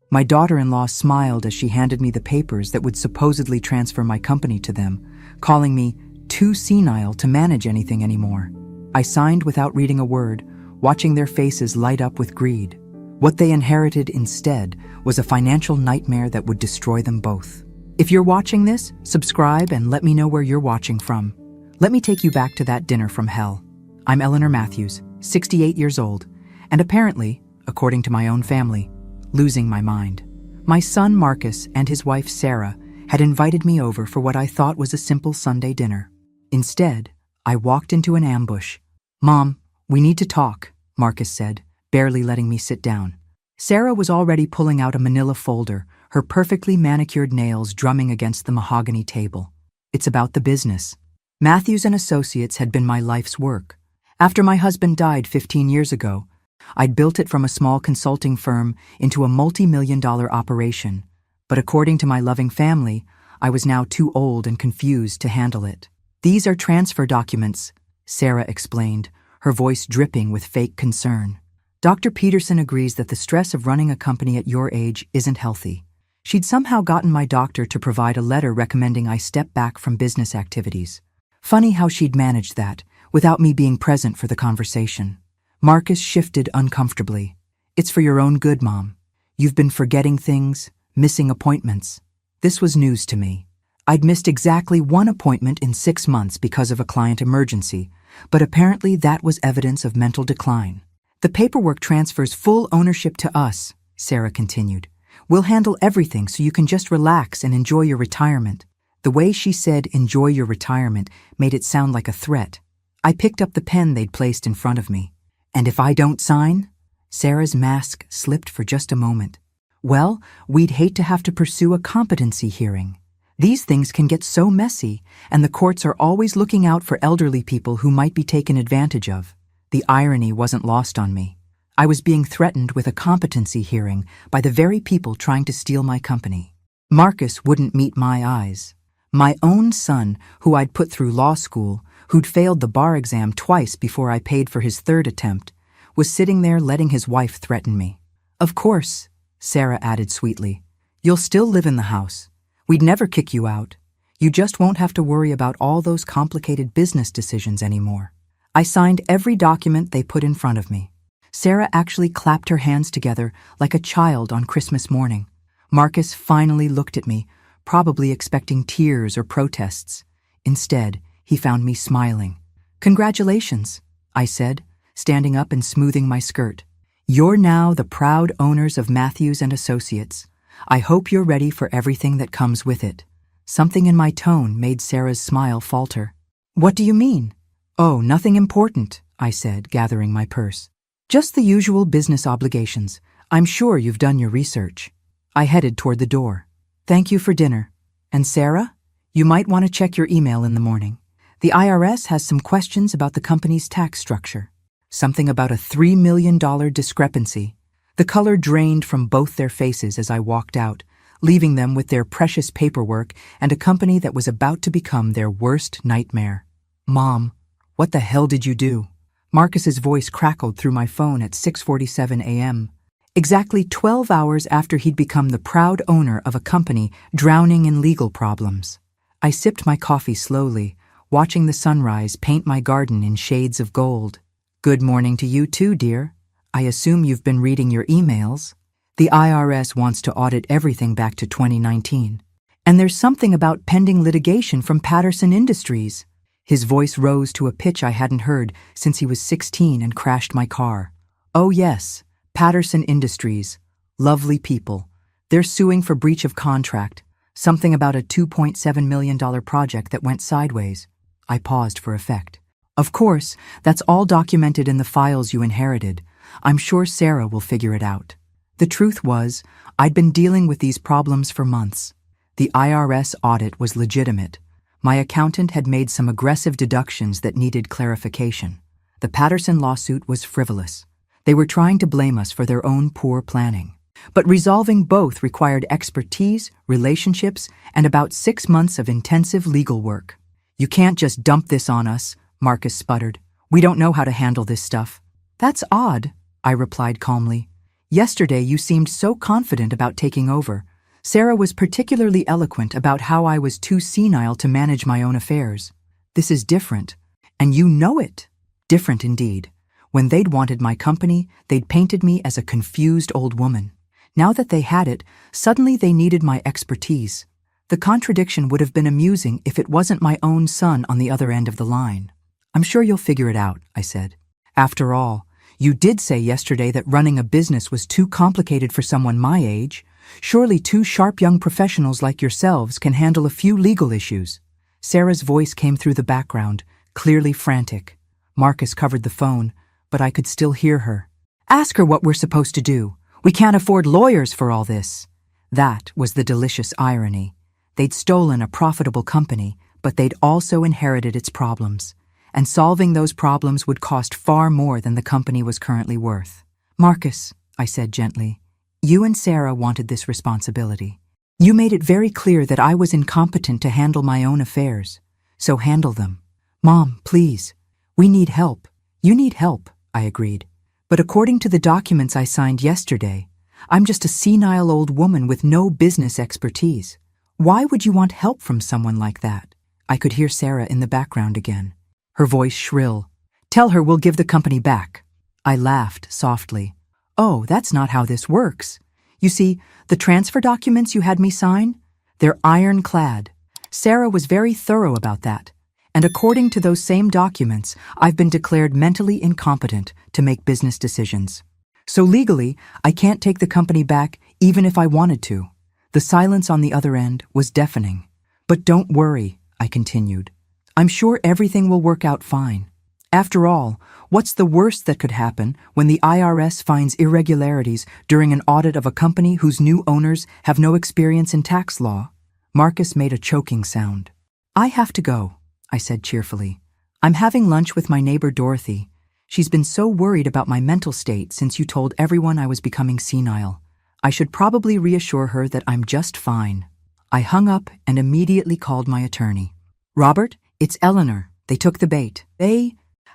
My daughter-in-law smiled as she handed me the papers that would supposedly transfer my company to them, calling me too senile to manage anything anymore. I signed without reading a word, watching their faces light up with greed. What they inherited instead was a financial nightmare that would destroy them both. If you're watching this, subscribe and let me know where you're watching from. Let me take you back to that dinner from hell. I'm Eleanor Matthews, 68 years old, and apparently, according to my own family, losing my mind. My son Marcus and his wife Sarah had invited me over for what I thought was a simple Sunday dinner. Instead, I walked into an ambush. "Mom, we need to talk," Marcus said, barely letting me sit down. Sarah was already pulling out a manila folder, her perfectly manicured nails drumming against the mahogany table. "It's about the business. Matthews and Associates had been my life's work. After my husband died 15 years ago, I'd built it from a small consulting firm into a multi-million-dollar operation, but according to my loving family, I was now too old and confused to handle it. These are transfer documents," Sarah explained, her voice dripping with fake concern. "Dr. Peterson agrees that the stress of running a company at your age isn't healthy. She'd somehow gotten my doctor to provide a letter recommending I step back from business activities. Funny how she'd managed that, without me being present for the conversation." Marcus shifted uncomfortably. "It's for your own good, Mom. You've been forgetting things, missing appointments." This was news to me. I'd missed exactly one appointment in 6 months because of a client emergency, but apparently that was evidence of mental decline. "The paperwork transfers full ownership to us," Sarah continued. "We'll handle everything so you can just relax and enjoy your retirement." The way she said "enjoy your retirement" made it sound like a threat. I picked up the pen they'd placed in front of me. "And if I don't sign?" Sarah's mask slipped for just a moment. "Well, we'd hate to have to pursue a competency hearing. These things can get so messy, and the courts are always looking out for elderly people who might be taken advantage of." The irony wasn't lost on me. I was being threatened with a competency hearing by the very people trying to steal my company. Marcus wouldn't meet my eyes. My own son, who I'd put through law school, who'd failed the bar exam twice before I paid for his 3rd attempt, was sitting there letting his wife threaten me. "Of course," Sarah added sweetly, "you'll still live in the house. We'd never kick you out. You just won't have to worry about all those complicated business decisions anymore." I signed every document they put in front of me. Sarah actually clapped her hands together like a child on Christmas morning. Marcus finally looked at me, probably expecting tears or protests. Instead, he found me smiling. "Congratulations," I said, standing up and smoothing my skirt. "You're now the proud owners of Matthews and Associates. I hope you're ready for everything that comes with it." Something in my tone made Sarah's smile falter. "What do you mean?" "Oh, nothing important," I said, gathering my purse. "Just the usual business obligations. I'm sure you've done your research." I headed toward the door. "Thank you for dinner. And Sarah, you might want to check your email in the morning. The IRS has some questions about the company's tax structure. Something about a $3 million discrepancy." The color drained from both their faces as I walked out, leaving them with their precious paperwork and a company that was about to become their worst nightmare. "Mom, what the hell did you do?" Marcus's voice crackled through my phone at 6:47 a.m., exactly 12 hours after he'd become the proud owner of a company drowning in legal problems. I sipped my coffee slowly, watching the sunrise paint my garden in shades of gold. "Good morning to you too, dear. I assume you've been reading your emails. The IRS wants to audit everything back to 2019. And there's something about pending litigation from Patterson Industries." His voice rose to a pitch I hadn't heard since he was 16 and crashed my car. "Oh yes, Patterson Industries. Lovely people. They're suing for breach of contract. Something about a $2.7 million project that went sideways." I paused for effect. "Of course, that's all documented in the files you inherited. I'm sure Sarah will figure it out." The truth was, I'd been dealing with these problems for months. The IRS audit was legitimate. My accountant had made some aggressive deductions that needed clarification. The Patterson lawsuit was frivolous. They were trying to blame us for their own poor planning. But resolving both required expertise, relationships, and about 6 months of intensive legal work. "You can't just dump this on us," Marcus sputtered. "We don't know how to handle this stuff." "That's odd," I replied calmly. Yesterday you seemed so confident about taking over. Sarah was particularly eloquent about how I was too senile to manage my own affairs. This is different. And you know it. Different indeed. When they'd wanted my company, they'd painted me as a confused old woman. Now that they had it, suddenly they needed my expertise. The contradiction would have been amusing if it wasn't my own son on the other end of the line. I'm sure you'll figure it out, I said. After all, you did say yesterday that running a business was too complicated for someone my age. Surely two sharp young professionals like yourselves can handle a few legal issues. Sarah's voice came through the background, clearly frantic. Marcus covered the phone, but I could still hear her. Ask her what we're supposed to do. We can't afford lawyers for all this. That was the delicious irony. They'd stolen a profitable company, but they'd also inherited its problems. And solving those problems would cost far more than the company was currently worth. Marcus, I said gently, you and Sarah wanted this responsibility. You made it very clear that I was incompetent to handle my own affairs. So handle them. Mom, please. We need help. You need help, I agreed. But according to the documents I signed yesterday, I'm just a senile old woman with no business expertise. Why would you want help from someone like that? I could hear Sarah in the background again, her voice shrill. Tell her we'll give the company back. I laughed softly. Oh, that's not how this works. You see, the transfer documents you had me sign, they're ironclad. Sarah was very thorough about that. And according to those same documents, I've been declared mentally incompetent to make business decisions. So legally, I can't take the company back even if I wanted to. The silence on the other end was deafening. But don't worry, I continued. I'm sure everything will work out fine. After all, what's the worst that could happen when the IRS finds irregularities during an audit of a company whose new owners have no experience in tax law? Marcus made a choking sound. I have to go, I said cheerfully. I'm having lunch with my neighbor Dorothy. She's been so worried about my mental state since you told everyone I was becoming senile. I should probably reassure her that I'm just fine. I hung up and immediately called my attorney. Robert, it's Eleanor. They took the bait.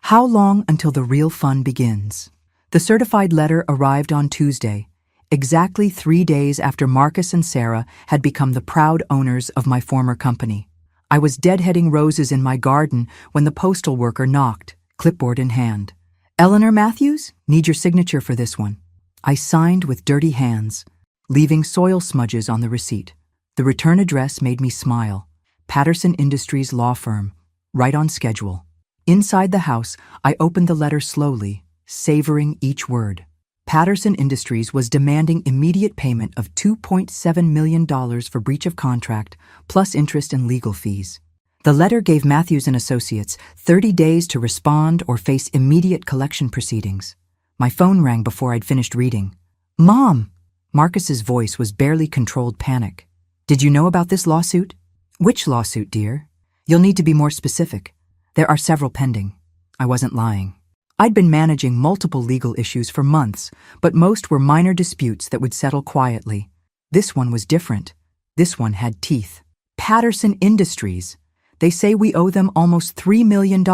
How long until the real fun begins? The certified letter arrived on Tuesday, exactly 3 days after Marcus and Sarah had become the proud owners of my former company. I was deadheading roses in my garden when the postal worker knocked, clipboard in hand. Eleanor Matthews, need your signature for this one. I signed with dirty hands, leaving soil smudges on the receipt. The return address made me smile. Patterson Industries law firm, right on schedule. Inside the house, I opened the letter slowly, savoring each word. Patterson Industries was demanding immediate payment of $2.7 million for breach of contract, plus interest and legal fees. The letter gave Matthews and Associates 30 days to respond or face immediate collection proceedings. My phone rang before I'd finished reading. Mom! Marcus's voice was barely controlled panic. Did you know about this lawsuit? Which lawsuit, dear? You'll need to be more specific. There are several pending. I wasn't lying. I'd been managing multiple legal issues for months, but most were minor disputes that would settle quietly. This one was different. This one had teeth. Patterson Industries. They say we owe them almost $3 million.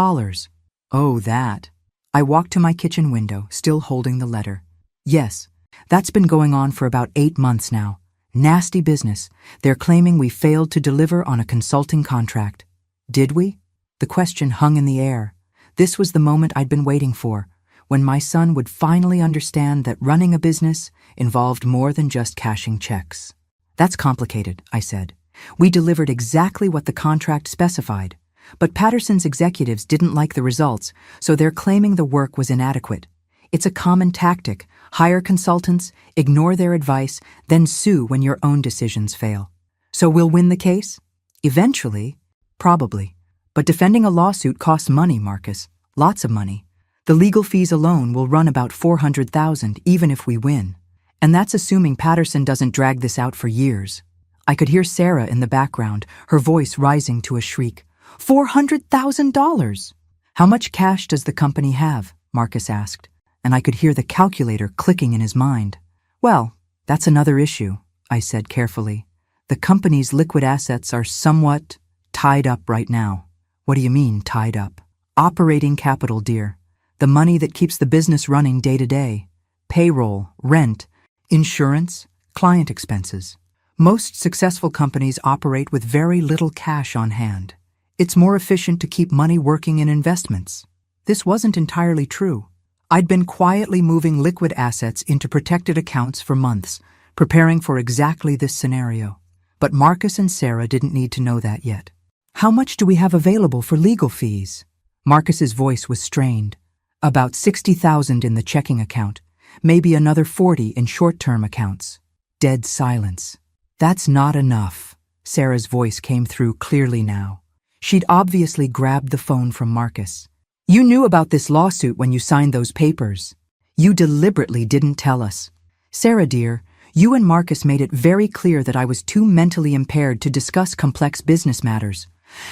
Oh, that. I walked to my kitchen window, still holding the letter. Yes, that's been going on for about 8 months now. Nasty business. They're claiming we failed to deliver on a consulting contract. Did we? The question hung in the air. This was the moment I'd been waiting for, when my son would finally understand that running a business involved more than just cashing checks. That's complicated, I said. We delivered exactly what the contract specified, but Patterson's executives didn't like the results, so they're claiming the work was inadequate. It's a common tactic. Hire consultants, ignore their advice, then sue when your own decisions fail. So we'll win the case? Eventually, probably. But defending a lawsuit costs money, Marcus. Lots of money. The legal fees alone will run about $400,000 even if we win. And that's assuming Patterson doesn't drag this out for years. I could hear Sarah in the background, her voice rising to a shriek. $400,000! How much cash does the company have? Marcus asked, and I could hear the calculator clicking in his mind. Well, that's another issue, I said carefully. The company's liquid assets are somewhat tied up right now. What do you mean, tied up? Operating capital, dear. The money that keeps the business running day to day. payroll, rent, insurance, client expenses. Most successful companies operate with very little cash on hand. It's more efficient to keep money working in investments. This wasn't entirely true. I'd been quietly moving liquid assets into protected accounts for months, preparing for exactly this scenario. But Marcus and Sarah didn't need to know that yet. How much do we have available for legal fees? Marcus's voice was strained. About $60,000 in the checking account, maybe another $40,000 in short-term accounts. Dead silence. That's not enough. Sarah's voice came through clearly now. She'd obviously grabbed the phone from Marcus. You knew about this lawsuit when you signed those papers. You deliberately didn't tell us. Sarah, dear, you and Marcus made it very clear that I was too mentally impaired to discuss complex business matters.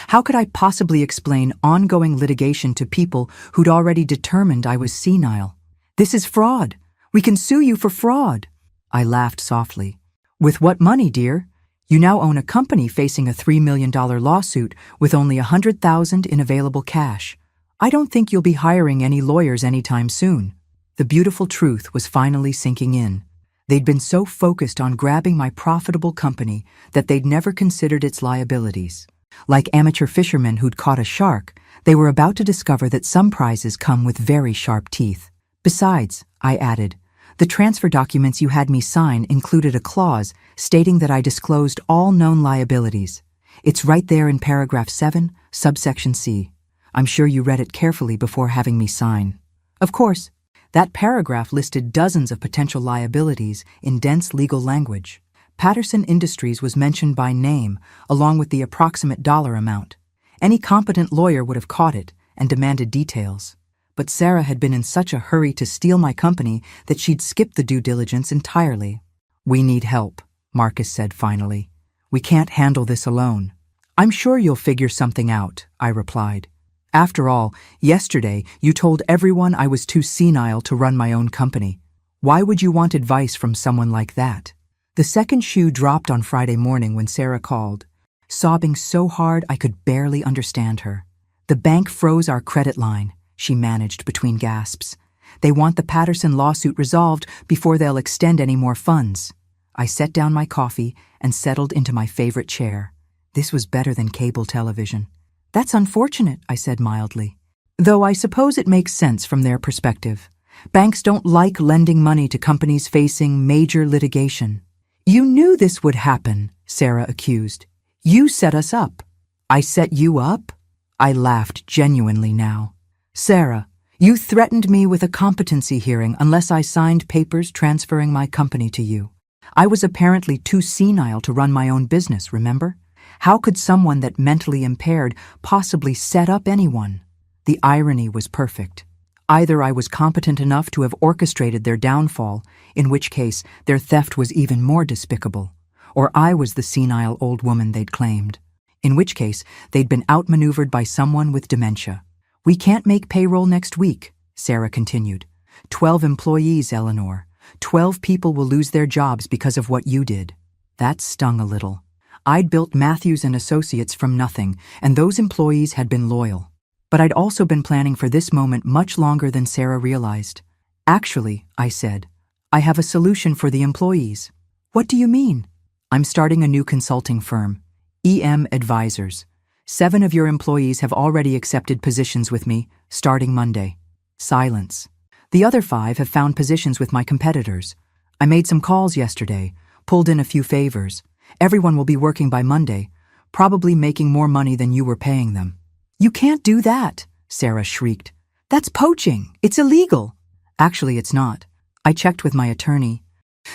How could I possibly explain ongoing litigation to people who'd already determined I was senile? This is fraud. We can sue you for fraud. I laughed softly. With what money, dear? You now own a company facing a $3 million lawsuit with only $100,000 in available cash. I don't think you'll be hiring any lawyers anytime soon. The beautiful truth was finally sinking in. They'd been so focused on grabbing my profitable company that they'd never considered its liabilities. Like amateur fishermen who'd caught a shark, they were about to discover that some prizes come with very sharp teeth. Besides, I added, the transfer documents you had me sign included a clause stating that I disclosed all known liabilities. It's right there in paragraph 7, subsection C. I'm sure you read it carefully before having me sign. Of course, that paragraph listed dozens of potential liabilities in dense legal language. Patterson Industries was mentioned by name, along with the approximate dollar amount. Any competent lawyer would have caught it and demanded details. But Sarah had been in such a hurry to steal my company that she'd skipped the due diligence entirely. We need help, Marcus said finally. We can't handle this alone. I'm sure you'll figure something out, I replied. After all, yesterday you told everyone I was too senile to run my own company. Why would you want advice from someone like that? The second shoe dropped on Friday morning when Sarah called, sobbing so hard I could barely understand her. The bank froze our credit line, she managed between gasps. They want the Patterson lawsuit resolved before they'll extend any more funds. I set down my coffee and settled into my favorite chair. This was better than cable television. That's unfortunate, I said mildly. Though I suppose it makes sense from their perspective. Banks don't like lending money to companies facing major litigation. You knew this would happen, Sarah accused. You set us up. I set you up? I laughed genuinely now. Sarah, you threatened me with a competency hearing unless I signed papers transferring my company to you. I was apparently too senile to run my own business, remember? How could someone that mentally impaired possibly set up anyone? The irony was perfect. Either I was competent enough to have orchestrated their downfall, in which case their theft was even more despicable, or I was the senile old woman they'd claimed, in which case they'd been outmaneuvered by someone with dementia. We can't make payroll next week, Sarah continued. 12 employees, Eleanor. 12 people will lose their jobs because of what you did. That stung a little. I'd built Matthews and Associates from nothing, and those employees had been loyal. But I'd also been planning for this moment much longer than Sarah realized. Actually, I said, I have a solution for the employees. What do you mean? I'm starting a new consulting firm, EM Advisors. 7 of your employees have already accepted positions with me, starting Monday. Silence. The other 5 have found positions with my competitors. I made some calls yesterday, pulled in a few favors. Everyone will be working by Monday, probably making more money than you were paying them. You can't do that, Sarah shrieked. That's poaching. It's illegal. Actually, it's not. I checked with my attorney.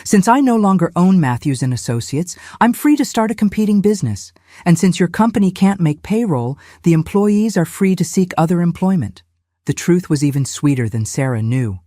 Since I no longer own Matthews and Associates, I'm free to start a competing business. And since your company can't make payroll, the employees are free to seek other employment. The truth was even sweeter than Sarah knew.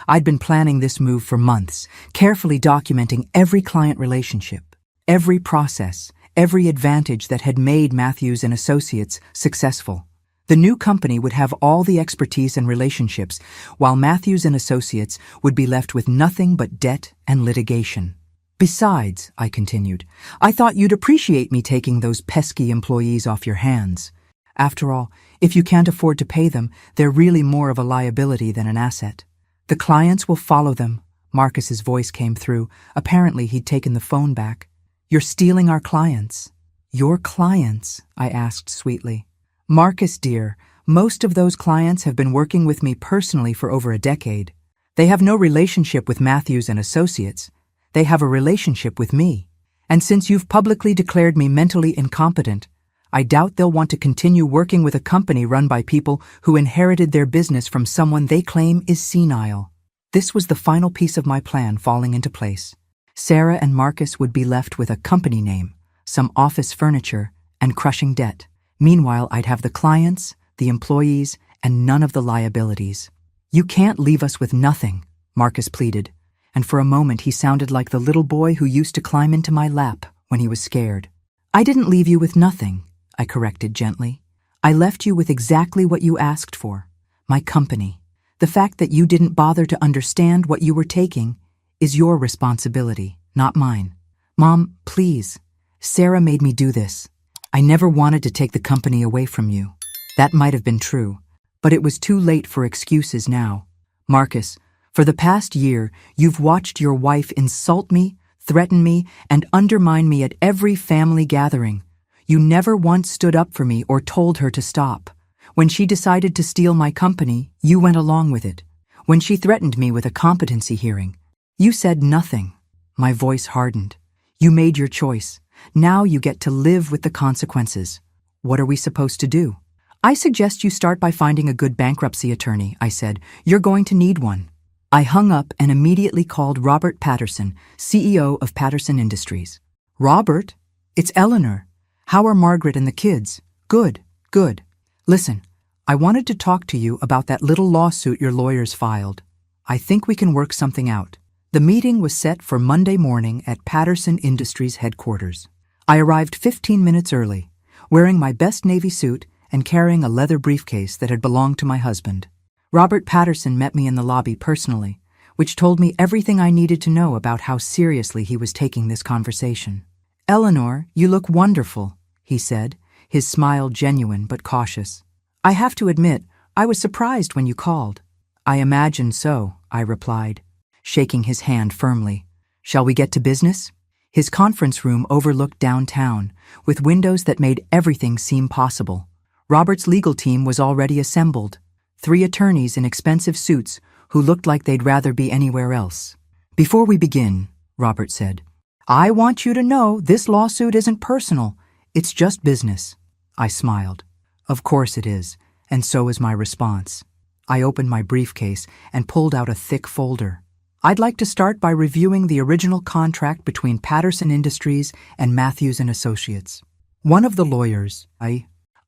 I'd been planning this move for months, carefully documenting every client relationship, every process, every advantage that had made Matthews and Associates successful. The new company would have all the expertise and relationships, while Matthews and Associates would be left with nothing but debt and litigation. Besides, I continued, I thought you'd appreciate me taking those pesky employees off your hands. After all, if you can't afford to pay them, they're really more of a liability than an asset. The clients will follow them, Marcus's voice came through. Apparently, he'd taken the phone back. "You're stealing our clients." "Your clients?" I asked sweetly. "Marcus, dear, most of those clients have been working with me personally for over a decade. They have no relationship with Matthews and Associates. They have a relationship with me. And since you've publicly declared me mentally incompetent, I doubt they'll want to continue working with a company run by people who inherited their business from someone they claim is senile." This was the final piece of my plan falling into place. Sarah and Marcus would be left with a company name, some office furniture, and crushing debt. Meanwhile, I'd have the clients, the employees, and none of the liabilities. "You can't leave us with nothing," Marcus pleaded, and for a moment he sounded like the little boy who used to climb into my lap when he was scared. "I didn't leave you with nothing," I corrected gently. "I left you with exactly what you asked for, my company. The fact that you didn't bother to understand what you were taking is your responsibility, not mine. Mom, please. Sarah made me do this. I never wanted to take the company away from you." That might have been true, but it was too late for excuses now. "Marcus, for the past year, you've watched your wife insult me, threaten me, and undermine me at every family gathering. You never once stood up for me or told her to stop. When she decided to steal my company, you went along with it. When she threatened me with a competency hearing, you said nothing." My voice hardened. "You made your choice. Now you get to live with the consequences. What are we supposed to do?" "I suggest you start by finding a good bankruptcy attorney," I said. "You're going to need one." I hung up and immediately called Robert Patterson, CEO of Patterson Industries. "Robert? It's Eleanor. How are Margaret and the kids?" "Good, good. Listen, I wanted to talk to you about that little lawsuit your lawyers filed. I think we can work something out." The meeting was set for Monday morning at Patterson Industries headquarters. I arrived 15 minutes early, wearing my best navy suit and carrying a leather briefcase that had belonged to my husband. Robert Patterson met me in the lobby personally, which told me everything I needed to know about how seriously he was taking this conversation. "Eleanor, you look wonderful," he said, his smile genuine but cautious. "I have to admit, I was surprised when you called." "I imagined so," I replied, shaking his hand firmly. "Shall we get to business?" His conference room overlooked downtown, with windows that made everything seem possible. Robert's legal team was already assembled, 3 attorneys in expensive suits who looked like they'd rather be anywhere else. "Before we begin," Robert said, "I want you to know this lawsuit isn't personal. It's just business." I smiled. Of course it is, and so is my response. I opened my briefcase and pulled out a thick folder. "I'd like to start by reviewing the original contract between Patterson Industries and Matthews and Associates." One of the lawyers, a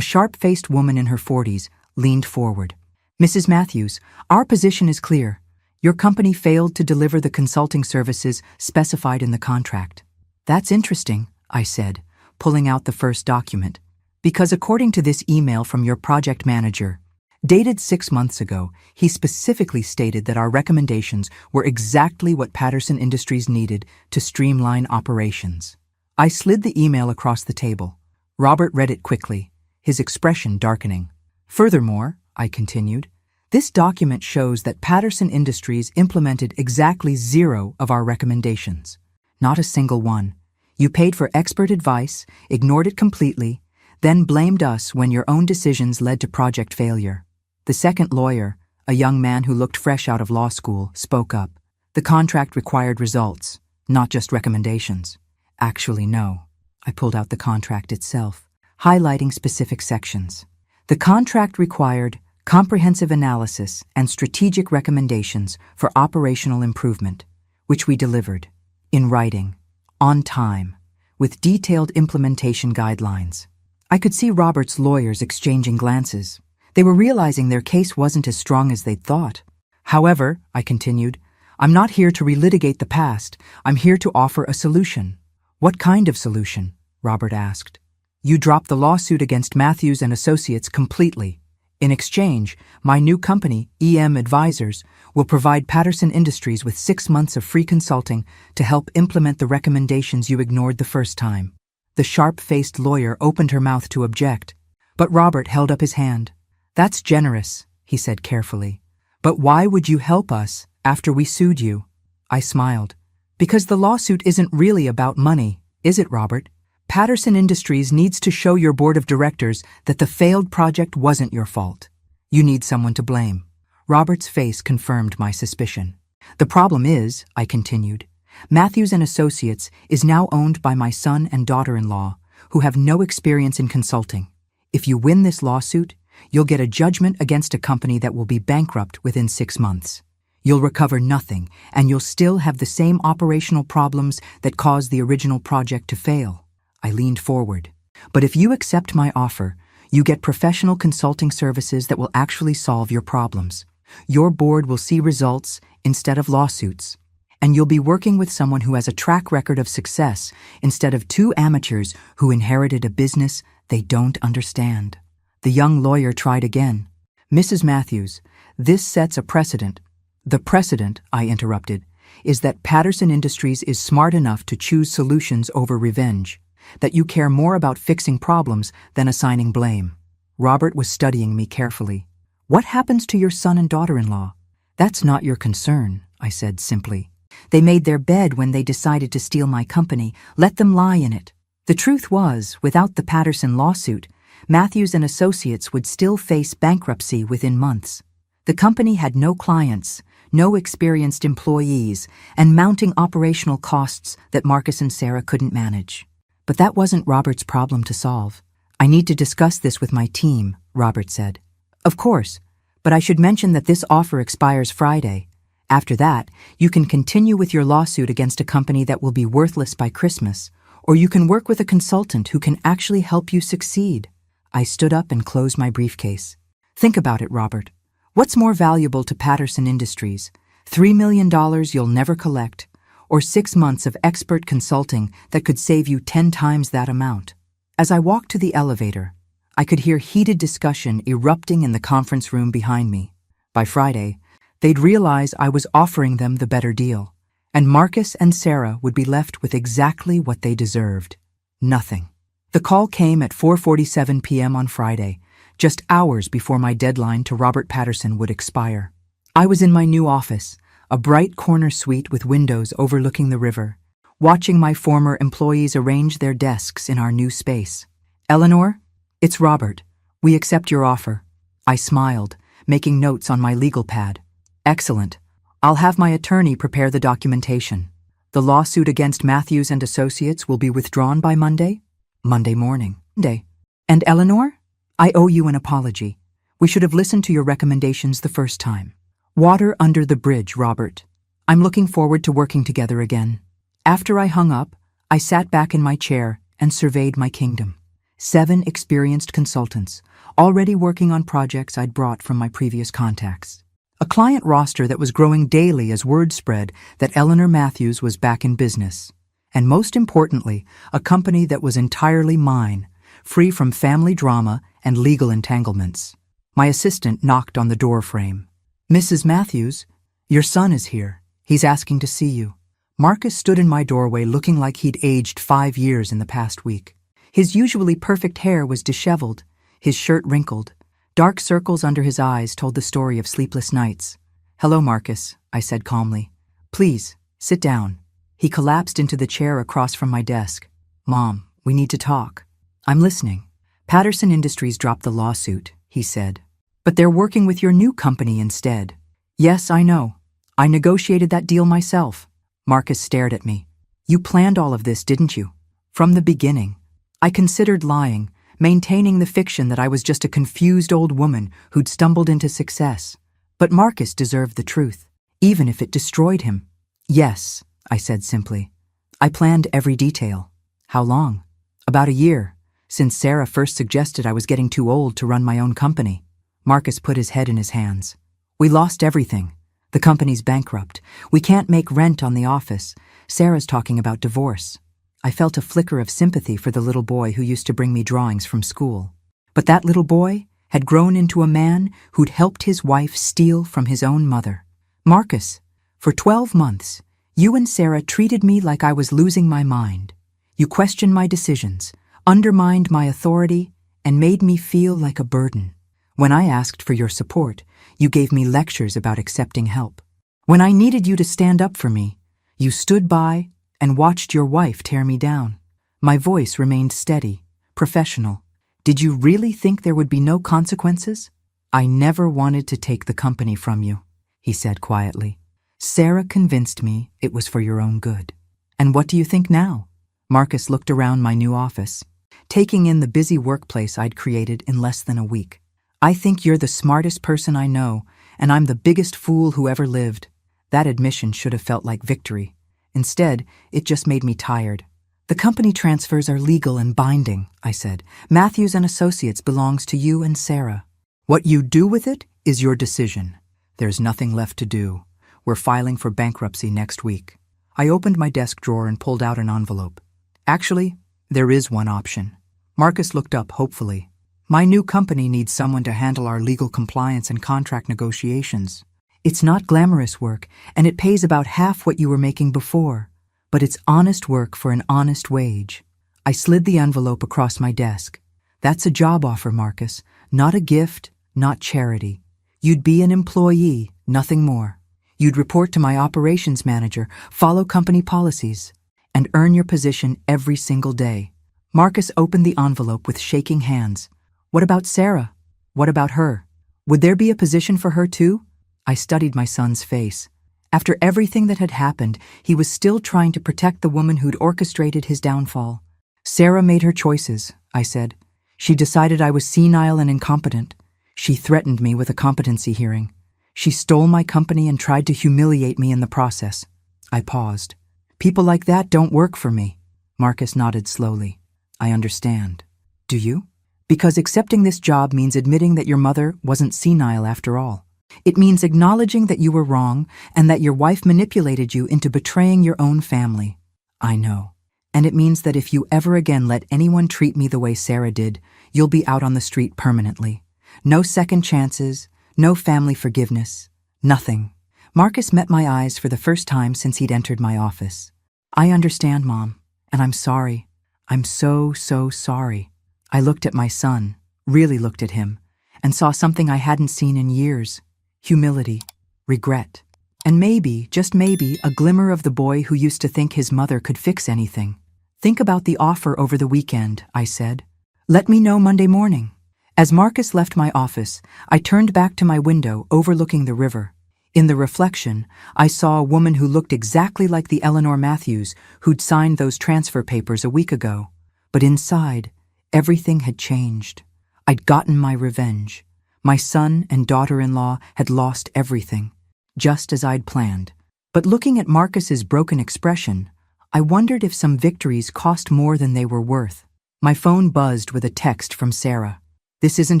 sharp-faced woman in her 40s, leaned forward. "Mrs. Matthews, our position is clear. Your company failed to deliver the consulting services specified in the contract." "That's interesting," I said, pulling out the first document, "because according to this email from your project manager, dated 6 months ago, he specifically stated that our recommendations were exactly what Patterson Industries needed to streamline operations." I slid the email across the table. Robert read it quickly, his expression darkening. "Furthermore," I continued, "this document shows that Patterson Industries implemented exactly 0 of our recommendations. Not a single one. You paid for expert advice, ignored it completely, then blamed us when your own decisions led to project failure." The second lawyer, a young man who looked fresh out of law school, spoke up. "The contract required results, not just recommendations." "Actually, no." I pulled out the contract itself, highlighting specific sections. "The contract required comprehensive analysis and strategic recommendations for operational improvement, which we delivered, in writing, on time, with detailed implementation guidelines." I could see Robert's lawyers exchanging glances. They were realizing their case wasn't as strong as they'd thought. "However," I continued, "I'm not here to relitigate the past. I'm here to offer a solution." "What kind of solution?" Robert asked. "You drop the lawsuit against Matthews and Associates completely. In exchange, my new company, EM Advisors, will provide Patterson Industries with 6 months of free consulting to help implement the recommendations you ignored the first time." The sharp-faced lawyer opened her mouth to object, but Robert held up his hand. "That's generous," he said carefully. "But why would you help us after we sued you?" I smiled. Because the lawsuit isn't really about money, is it, Robert? Patterson Industries needs to show your board of directors that the failed project wasn't your fault. You need someone to blame. Robert's face confirmed my suspicion. The problem is, I continued, Matthews and Associates is now owned by my son and daughter-in-law, who have no experience in consulting. If you win this lawsuit, you'll get a judgment against a company that will be bankrupt within 6 months. You'll recover nothing, and you'll still have the same operational problems that caused the original project to fail. I leaned forward. But if you accept my offer, you get professional consulting services that will actually solve your problems. Your board will see results instead of lawsuits. And you'll be working with someone who has a track record of success instead of 2 amateurs who inherited a business they don't understand. The young lawyer tried again. Mrs. Matthews, this sets a precedent. The precedent, I interrupted, is that Patterson Industries is smart enough to choose solutions over revenge, that you care more about fixing problems than assigning blame. Robert was studying me carefully. What happens to your son and daughter-in-law? That's not your concern, I said simply. They made their bed when they decided to steal my company. Let them lie in it. The truth was, without the Patterson lawsuit, Matthews and Associates would still face bankruptcy within months. The company had no clients, no experienced employees, and mounting operational costs that Marcus and Sarah couldn't manage. But that wasn't Robert's problem to solve. I need to discuss this with my team, Robert said. Of course, but I should mention that this offer expires Friday. After that, you can continue with your lawsuit against a company that will be worthless by Christmas, or you can work with a consultant who can actually help you succeed. I stood up and closed my briefcase. Think about it, Robert. What's more valuable to Patterson Industries? $3 million you'll never collect, or 6 months of expert consulting that could save you 10 times that amount? As I walked to the elevator, I could hear heated discussion erupting in the conference room behind me. By Friday, they'd realize I was offering them the better deal, and Marcus and Sarah would be left with exactly what they deserved: nothing. The call came at 4:47 p.m. on Friday, just hours before my deadline to Robert Patterson would expire. I was in my new office, a bright corner suite with windows overlooking the river, watching my former employees arrange their desks in our new space. Eleanor, it's Robert. We accept your offer. I smiled, making notes on my legal pad. Excellent. I'll have my attorney prepare the documentation. The lawsuit against Matthews and Associates will be withdrawn by Monday? Monday morning. Monday. And Eleanor? I owe you an apology. We should have listened to your recommendations the first time. Water under the bridge, Robert. I'm looking forward to working together again. After I hung up, I sat back in my chair and surveyed my kingdom. 7 experienced consultants, already working on projects I'd brought from my previous contacts. A client roster that was growing daily as word spread that Eleanor Matthews was back in business. And most importantly, a company that was entirely mine, free from family drama and legal entanglements. My assistant knocked on the door frame. Mrs. Matthews, your son is here. He's asking to see you. Marcus stood in my doorway looking like he'd aged 5 years in the past week. His usually perfect hair was disheveled, his shirt wrinkled. Dark circles under his eyes told the story of sleepless nights. Hello, Marcus, I said calmly. Please, sit down. He collapsed into the chair across from my desk. Mom, we need to talk. I'm listening. Patterson Industries dropped the lawsuit, he said. But they're working with your new company instead. Yes, I know. I negotiated that deal myself. Marcus stared at me. You planned all of this, didn't you? From the beginning. I considered lying, maintaining the fiction that I was just a confused old woman who'd stumbled into success. But Marcus deserved the truth, even if it destroyed him. Yes, I said simply. I planned every detail. How long? About a year, since Sarah first suggested I was getting too old to run my own company. Marcus put his head in his hands. We lost everything. The company's bankrupt. We can't make rent on the office. Sarah's talking about divorce. I felt a flicker of sympathy for the little boy who used to bring me drawings from school. But that little boy had grown into a man who'd helped his wife steal from his own mother. Marcus, for 12 months, you and Sarah treated me like I was losing my mind. You questioned my decisions, undermined my authority, and made me feel like a burden. When I asked for your support, you gave me lectures about accepting help. When I needed you to stand up for me, You stood by and watched your wife tear me down. My voice remained steady, professional. Did you really think there would be no consequences? I never wanted to take the company from you, he said quietly. Sarah convinced me it was for your own good. And what do you think now? Marcus looked around my new office, taking in the busy workplace I'd created in less than a week. I think you're the smartest person I know, and I'm the biggest fool who ever lived. That admission should have felt like victory. Instead, it just made me tired. The company transfers are legal and binding, I said. Matthews and Associates belongs to you and Sarah. What you do with it is your decision. There's nothing left to do. We're filing for bankruptcy next week. I opened my desk drawer and pulled out an envelope. Actually, there is one option. Marcus looked up hopefully. My new company needs someone to handle our legal compliance and contract negotiations. It's not glamorous work, and it pays about half what you were making before. But it's honest work for an honest wage. I slid the envelope across my desk. That's a job offer, Marcus. Not a gift, not charity. You'd be an employee, nothing more. You'd report to my operations manager, follow company policies, and earn your position every single day. Marcus opened the envelope with shaking hands. What about Sarah? What about her? Would there be a position for her too? I studied my son's face. After everything that had happened, he was still trying to protect the woman who'd orchestrated his downfall. Sarah made her choices, I said. She decided I was senile and incompetent. She threatened me with a competency hearing. She stole my company and tried to humiliate me in the process. I paused. People like that don't work for me. Marcus nodded slowly. I understand. Do you? Because accepting this job means admitting that your mother wasn't senile after all. It means acknowledging that you were wrong and that your wife manipulated you into betraying your own family. I know. And it means that if you ever again let anyone treat me the way Sarah did, you'll be out on the street permanently. No second chances, no family forgiveness, nothing. Marcus met my eyes for the first time since he'd entered my office. I understand, Mom, and I'm sorry. I'm so sorry. I looked at my son, really looked at him, and saw something I hadn't seen in years. Humility, regret, and maybe, just maybe, a glimmer of the boy who used to think his mother could fix anything. Think about the offer over the weekend, I said. Let me know Monday morning. As Marcus left my office, I turned back to my window overlooking the river. In the reflection, I saw a woman who looked exactly like the Eleanor Matthews who'd signed those transfer papers a week ago. But inside, everything had changed. I'd gotten my revenge. My son and daughter-in-law had lost everything, just as I'd planned. But looking at Marcus's broken expression, I wondered if some victories cost more than they were worth. My phone buzzed with a text from Sarah. This isn't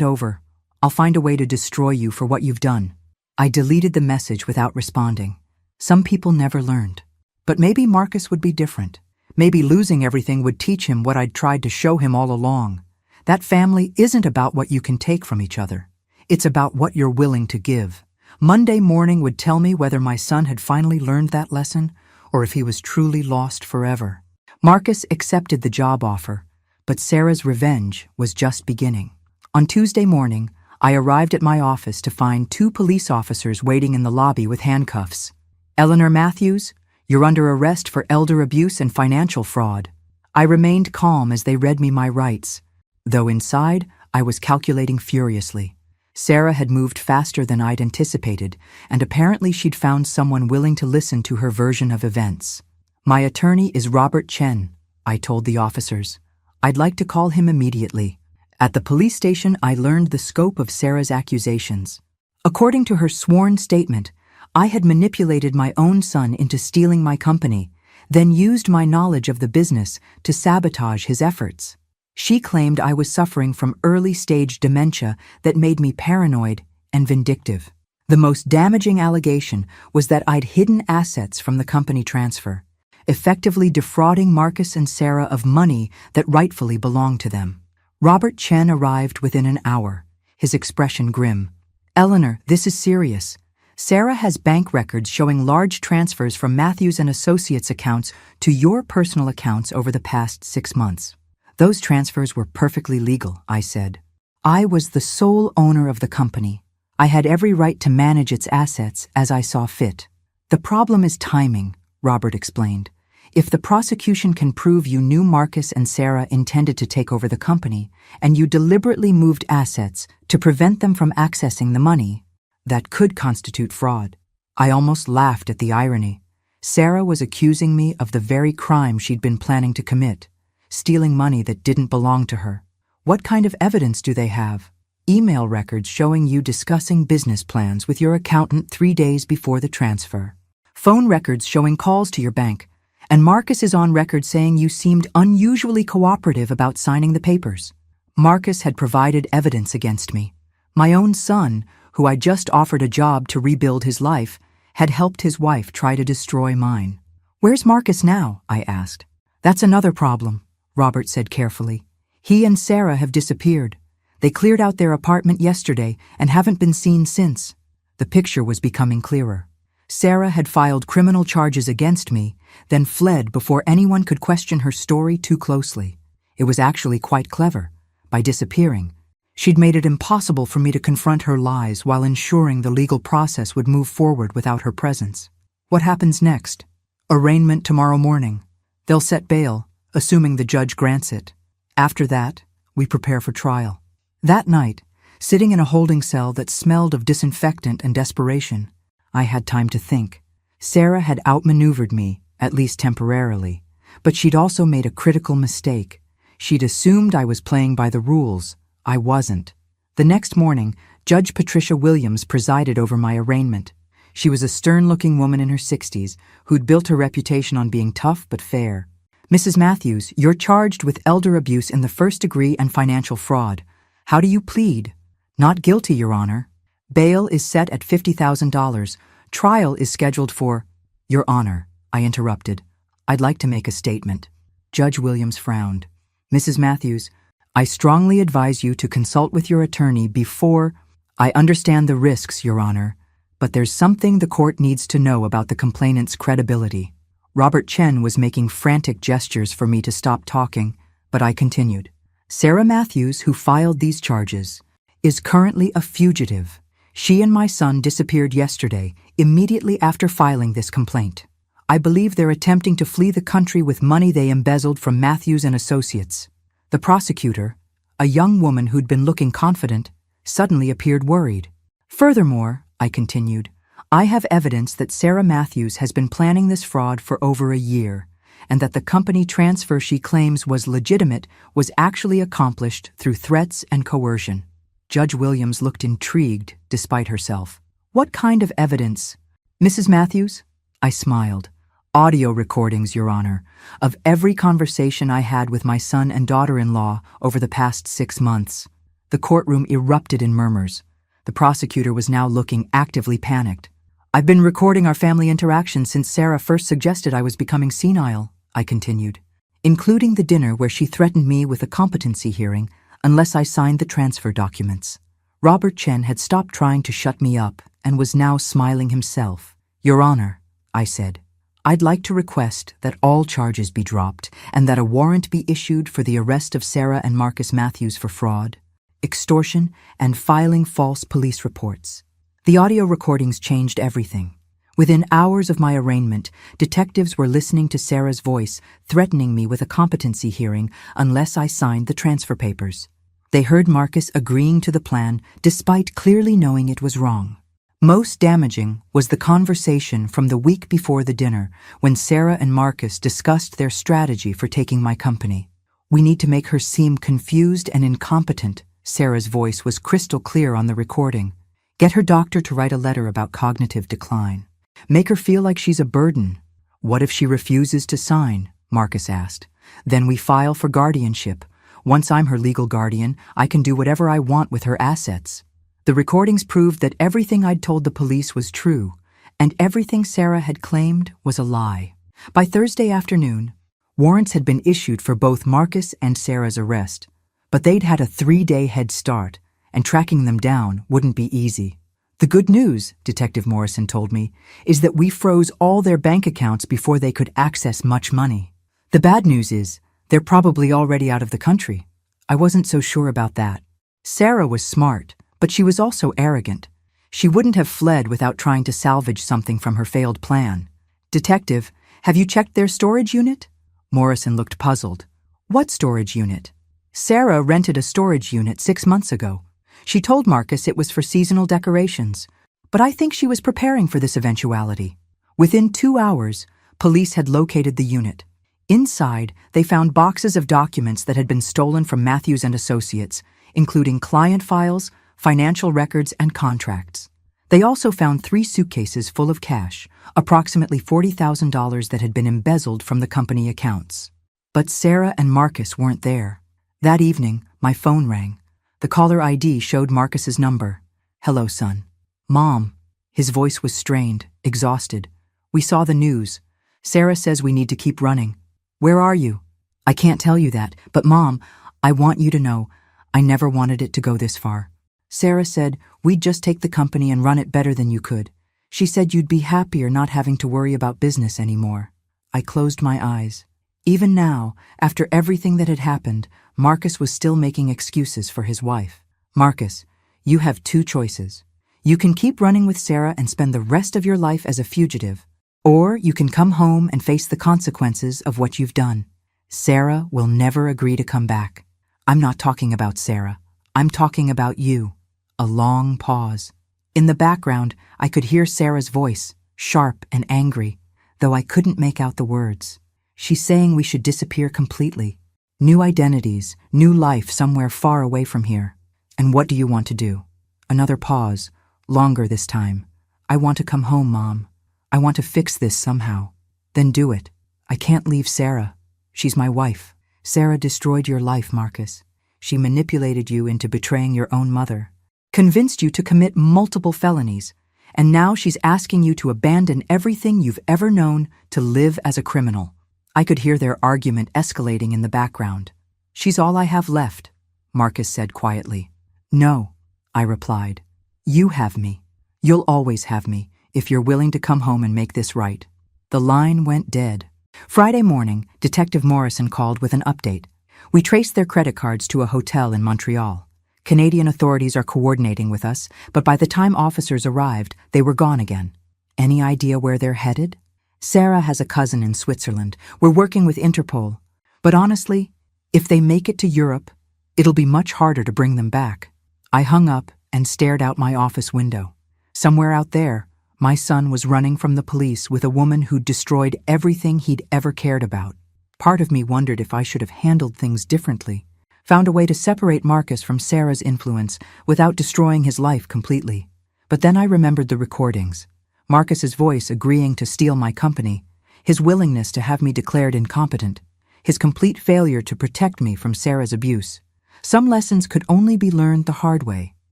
over. I'll find a way to destroy you for what you've done. I deleted the message without responding. Some people never learned. But maybe Marcus would be different. Maybe losing everything would teach him what I'd tried to show him all along. That family isn't about what you can take from each other. It's about what you're willing to give. Monday morning would tell me whether my son had finally learned that lesson or if he was truly lost forever. Marcus accepted the job offer, but Sarah's revenge was just beginning. On Tuesday morning, I arrived at my office to find 2 police officers waiting in the lobby with handcuffs. Eleanor Matthews, you're under arrest for elder abuse and financial fraud. I remained calm as they read me my rights, though inside I was calculating furiously. Sarah had moved faster than I'd anticipated, and apparently she'd found someone willing to listen to her version of events. My attorney is Robert Chen, I told the officers. I'd like to call him immediately. At the police station, I learned the scope of Sarah's accusations. According to her sworn statement, I had manipulated my own son into stealing my company, then used my knowledge of the business to sabotage his efforts. She claimed I was suffering from early-stage dementia that made me paranoid and vindictive. The most damaging allegation was that I'd hidden assets from the company transfer, effectively defrauding Marcus and Sarah of money that rightfully belonged to them. Robert Chen arrived within an hour, his expression grim. Eleanor, this is serious. Sarah has bank records showing large transfers from Matthews and Associates accounts to your personal accounts over the past 6 months. Those transfers were perfectly legal, I said. I was the sole owner of the company. I had every right to manage its assets as I saw fit. The problem is timing, Robert explained. If the prosecution can prove you knew Marcus and Sarah intended to take over the company, and you deliberately moved assets to prevent them from accessing the money, that could constitute fraud. I almost laughed at the irony. Sarah was accusing me of the very crime she'd been planning to commit, stealing money that didn't belong to her. What kind of evidence do they have? Email records showing you discussing business plans with your accountant 3 days before the transfer. Phone records showing calls to your bank. And Marcus is on record saying you seemed unusually cooperative about signing the papers. Marcus had provided evidence against me. My own son, who I just offered a job to rebuild his life, had helped his wife try to destroy mine. Where's Marcus now? I asked. That's another problem, Robert said carefully. He and Sarah have disappeared. They cleared out their apartment yesterday and haven't been seen since. The picture was becoming clearer. Sarah had filed criminal charges against me, then fled before anyone could question her story too closely. It was actually quite clever. By disappearing, she'd made it impossible for me to confront her lies while ensuring the legal process would move forward without her presence. What happens next? Arraignment tomorrow morning. They'll set bail, assuming the judge grants it. After that, we prepare for trial. That night, sitting in a holding cell that smelled of disinfectant and desperation, I had time to think. Sarah had outmaneuvered me, at least temporarily, but she'd also made a critical mistake. She'd assumed I was playing by the rules. I wasn't. The next morning, Judge Patricia Williams presided over my arraignment. She was a stern-looking woman in her 60s who'd built her reputation on being tough but fair. Mrs. Matthews, you're charged with elder abuse in the first degree and financial fraud. How do you plead? Not guilty, Your Honor. Bail is set at $50,000. Trial is scheduled for— Your Honor, I interrupted. I'd like to make a statement. Judge Williams frowned. Mrs. Matthews, I strongly advise you to consult with your attorney before— I understand the risks, Your Honor, but there's something the court needs to know about the complainant's credibility. Robert Chen was making frantic gestures for me to stop talking, but I continued. Sarah Matthews, who filed these charges, is currently a fugitive. She and my son disappeared yesterday, immediately after filing this complaint. I believe they're attempting to flee the country with money they embezzled from Matthews and Associates. The prosecutor, a young woman who'd been looking confident, suddenly appeared worried. Furthermore, I continued, I have evidence that Sarah Matthews has been planning this fraud for over a year, and that the company transfer she claims was legitimate was actually accomplished through threats and coercion. Judge Williams looked intrigued despite herself. What kind of evidence? Mrs. Matthews? I smiled. Audio recordings, Your Honor, of every conversation I had with my son and daughter-in-law over the past 6 months. The courtroom erupted in murmurs. The prosecutor was now looking actively panicked. I've been recording our family interactions since Sarah first suggested I was becoming senile, I continued, including the dinner where she threatened me with a competency hearing unless I signed the transfer documents. Robert Chen had stopped trying to shut me up and was now smiling himself. Your Honor, I said, I'd like to request that all charges be dropped and that a warrant be issued for the arrest of Sarah and Marcus Matthews for fraud, extortion, and filing false police reports. The audio recordings changed everything. Within hours of my arraignment, detectives were listening to Sarah's voice, threatening me with a competency hearing unless I signed the transfer papers. They heard Marcus agreeing to the plan despite clearly knowing it was wrong. Most damaging was the conversation from the week before the dinner when Sarah and Marcus discussed their strategy for taking my company. We need to make her seem confused and incompetent, Sarah's voice was crystal clear on the recording. Get her doctor to write a letter about cognitive decline. Make her feel like she's a burden. What if she refuses to sign? Marcus asked. Then we file for guardianship. Once I'm her legal guardian, I can do whatever I want with her assets. The recordings proved that everything I'd told the police was true, and everything Sarah had claimed was a lie. By Thursday afternoon, warrants had been issued for both Marcus and Sarah's arrest, but they'd had a 3-day head start, and tracking them down wouldn't be easy. The good news, Detective Morrison told me, is that we froze all their bank accounts before they could access much money. The bad news is, they're probably already out of the country. I wasn't so sure about that. Sarah was smart, but she was also arrogant. She wouldn't have fled without trying to salvage something from her failed plan. Detective, Have you checked their storage unit? Morrison looked puzzled. What storage unit? Sarah rented a storage unit 6 months ago. She told Marcus it was for seasonal decorations, but I think she was preparing for this eventuality. Within 2 hours, police had located the unit. Inside, they found boxes of documents that had been stolen from Matthews and Associates, including client files, financial records, and contracts. They also found 3 suitcases full of cash, approximately $40,000 that had been embezzled from the company accounts. But Sarah and Marcus weren't there. That evening, my phone rang. The caller ID showed Marcus's number. "Hello, son." "Mom." His voice was strained, exhausted. "We saw the news. Sarah says we need to keep running. Where are you?" "I can't tell you that, but Mom, I want you to know, I never wanted it to go this far. Sarah said we'd just take the company and run it better than you could. She said you'd be happier not having to worry about business anymore." I closed my eyes. Even now, after everything that had happened, Marcus was still making excuses for his wife. "Marcus, you have 2 choices. You can keep running with Sarah and spend the rest of your life as a fugitive, or you can come home and face the consequences of what you've done. Sarah will never agree to come back. I'm not talking about Sarah. I'm talking about you." A long pause. In the background, I could hear Sarah's voice, sharp and angry, though I couldn't make out the words. She's saying we should disappear completely. New identities, new life somewhere far away from here. "And what do you want to do?" Another pause, longer this time. "I want to come home, Mom. I want to fix this somehow." "Then do it. I can't leave Sarah. She's my wife." "Sarah destroyed your life, Marcus. She manipulated you into betraying your own mother, convinced you to commit multiple felonies, and now she's asking you to abandon everything you've ever known to live as a criminal." I could hear their argument escalating in the background. "She's all I have left," Marcus said quietly. "No," I replied. "You have me. You'll always have me, if you're willing to come home and make this right." The line went dead. Friday morning, Detective Morrison called with an update. We traced their credit cards to a hotel in Montreal. Canadian authorities are coordinating with us, but by the time officers arrived, they were gone again. Any idea where they're headed? Sarah has a cousin in Switzerland. We're working with Interpol. But honestly, if they make it to Europe, it'll be much harder to bring them back. I hung up and stared out my office window. Somewhere out there, my son was running from the police with a woman who'd destroyed everything he'd ever cared about. Part of me wondered if I should have handled things differently, found a way to separate Marcus from Sarah's influence without destroying his life completely. But then I remembered the recordings. Marcus's voice agreeing to steal my company, his willingness to have me declared incompetent, his complete failure to protect me from Sarah's abuse. Some lessons could only be learned the hard way.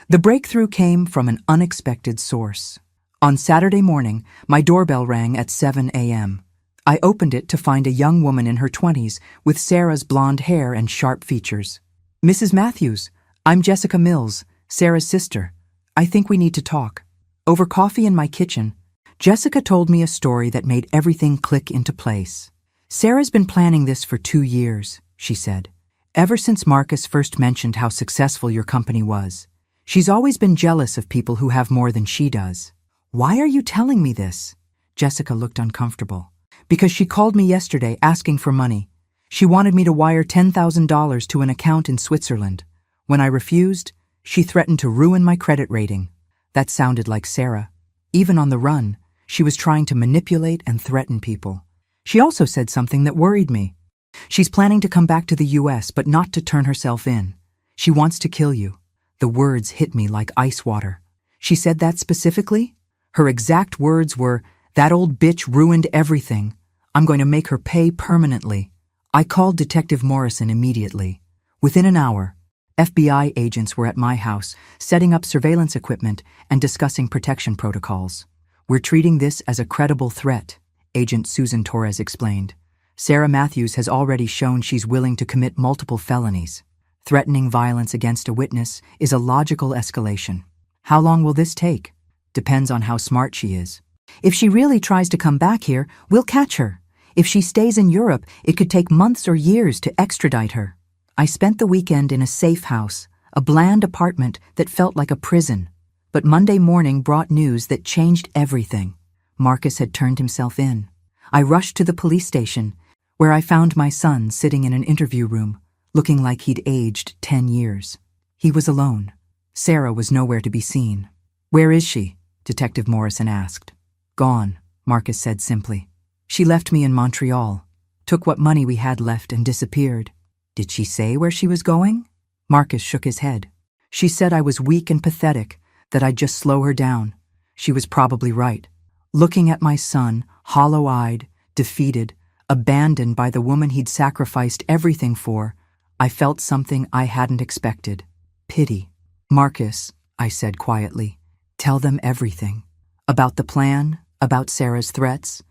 The breakthrough came from an unexpected source. On Saturday morning, my doorbell rang at 7 a.m. I opened it to find a young woman in her 20s with Sarah's blonde hair and sharp features. "Mrs. Matthews, I'm Jessica Mills, Sarah's sister. I think we need to talk." Over coffee in my kitchen, Jessica told me a story that made everything click into place. "Sarah's been planning this for 2 years," she said. "Ever since Marcus first mentioned how successful your company was. She's always been jealous of people who have more than she does." "Why are you telling me this?" Jessica looked uncomfortable. "Because she called me yesterday asking for money. She wanted me to wire $10,000 to an account in Switzerland. When I refused, she threatened to ruin my credit rating." That sounded like Sarah. Even on the run, she was trying to manipulate and threaten people. She also said something that worried me. "She's planning to come back to the US, but not to turn herself in. She wants to kill you." The words hit me like ice water. She said that specifically? Her exact words were, "That old bitch ruined everything. I'm going to make her pay permanently." I called Detective Morrison immediately. Within an hour, FBI agents were at my house, setting up surveillance equipment and discussing protection protocols. "We're treating this as a credible threat," Agent Susan Torres explained. "Sarah Matthews has already shown she's willing to commit multiple felonies. Threatening violence against a witness is a logical escalation. How long will this take? Depends on how smart she is. If she really tries to come back here, we'll catch her. If she stays in Europe, it could take months or years to extradite her." I spent the weekend in a safe house, a bland apartment that felt like a prison. But Monday morning brought news that changed everything. Marcus had turned himself in. I rushed to the police station, where I found my son sitting in an interview room, looking like he'd aged 10 years. He was alone. Sarah was nowhere to be seen. "Where is she?" Detective Morrison asked. "Gone," Marcus said simply. "She left me in Montreal, took what money we had left and disappeared." "Did she say where she was going?" Marcus shook his head. "She said I was weak and pathetic, that I'd just slow her down." She was probably right. Looking at my son, hollow-eyed, defeated, abandoned by the woman he'd sacrificed everything for, I felt something I hadn't expected. Pity. "Marcus," I said quietly, "tell them everything. About the plan, about Sarah's threats,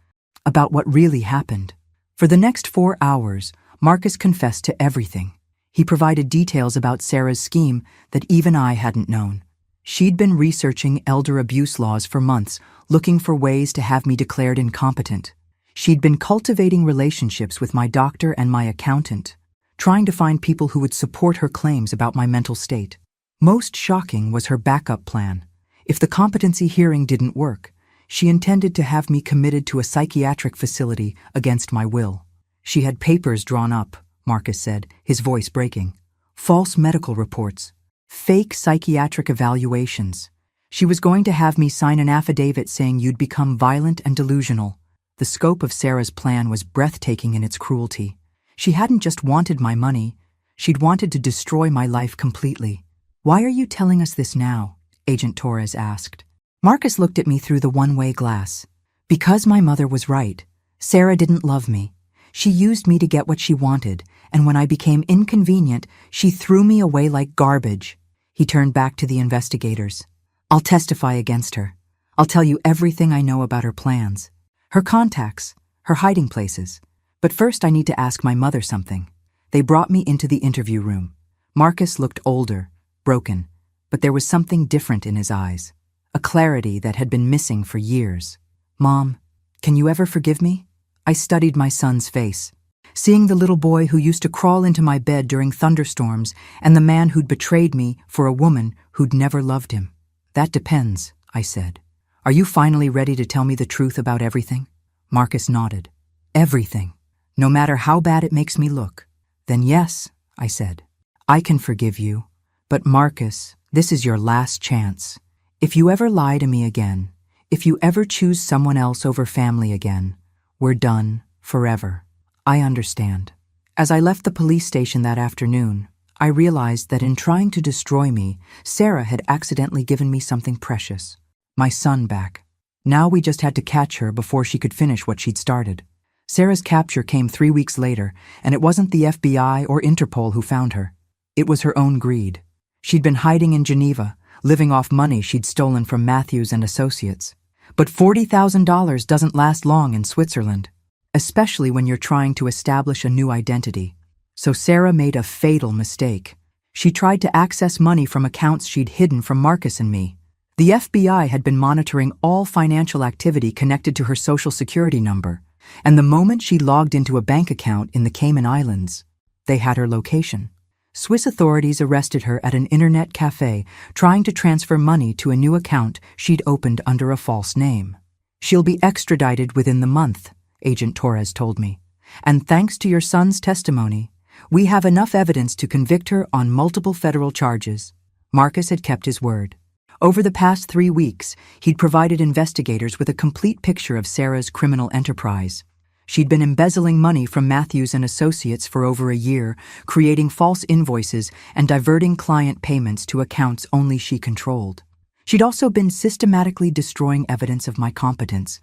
about what really happened." For the next 4 hours, Marcus confessed to everything. He provided details about Sarah's scheme that even I hadn't known. She'd been researching elder abuse laws for months, looking for ways to have me declared incompetent. She'd been cultivating relationships with my doctor and my accountant, trying to find people who would support her claims about my mental state. Most shocking was her backup plan. If the competency hearing didn't work, she intended to have me committed to a psychiatric facility against my will. She had papers drawn up, Marcus said, his voice breaking. False medical reports. Fake psychiatric evaluations. She was going to have me sign an affidavit saying you'd become violent and delusional. The scope of Sarah's plan was breathtaking in its cruelty. She hadn't just wanted my money, she'd wanted to destroy my life completely. "Why are you telling us this now?" Agent Torres asked. Marcus looked at me through the one-way glass. "Because my mother was right. Sarah didn't love me. She used me to get what she wanted, and when I became inconvenient, she threw me away like garbage." He turned back to the investigators. "I'll testify against her. I'll tell you everything I know about her plans, her contacts, her hiding places. But first I need to ask my mother something." They brought me into the interview room. Marcus looked older, broken, but there was something different in his eyes, a clarity that had been missing for years. "Mom, can you ever forgive me?" I studied my son's face, seeing the little boy who used to crawl into my bed during thunderstorms and the man who'd betrayed me for a woman who'd never loved him. "That depends," I said. "Are you finally ready to tell me the truth about everything?" Marcus nodded. "Everything, no matter how bad it makes me look." "Then yes," I said. "I can forgive you. But Marcus, this is your last chance. If you ever lie to me again, if you ever choose someone else over family again, we're done forever." "I understand." As I left the police station that afternoon, I realized that in trying to destroy me, Sarah had accidentally given me something precious. My son back. Now we just had to catch her before she could finish what she'd started. Sarah's capture came 3 weeks later, and it wasn't the FBI or Interpol who found her. It was her own greed. She'd been hiding in Geneva, living off money she'd stolen from Matthews and Associates. But $40,000 doesn't last long in Switzerland, especially when you're trying to establish a new identity. So Sarah made a fatal mistake. She tried to access money from accounts she'd hidden from Marcus and me. The FBI had been monitoring all financial activity connected to her social security number, and the moment she logged into a bank account in the Cayman Islands, they had her location. Swiss authorities arrested her at an internet cafe trying to transfer money to a new account she'd opened under a false name. "She'll be extradited within the month," Agent Torres told me. "And thanks to your son's testimony, we have enough evidence to convict her on multiple federal charges." Marcus had kept his word. Over the past 3 weeks, he'd provided investigators with a complete picture of Sarah's criminal enterprise. She'd been embezzling money from Matthews and Associates for over a year, creating false invoices and diverting client payments to accounts only she controlled. She'd also been systematically destroying evidence of my competence,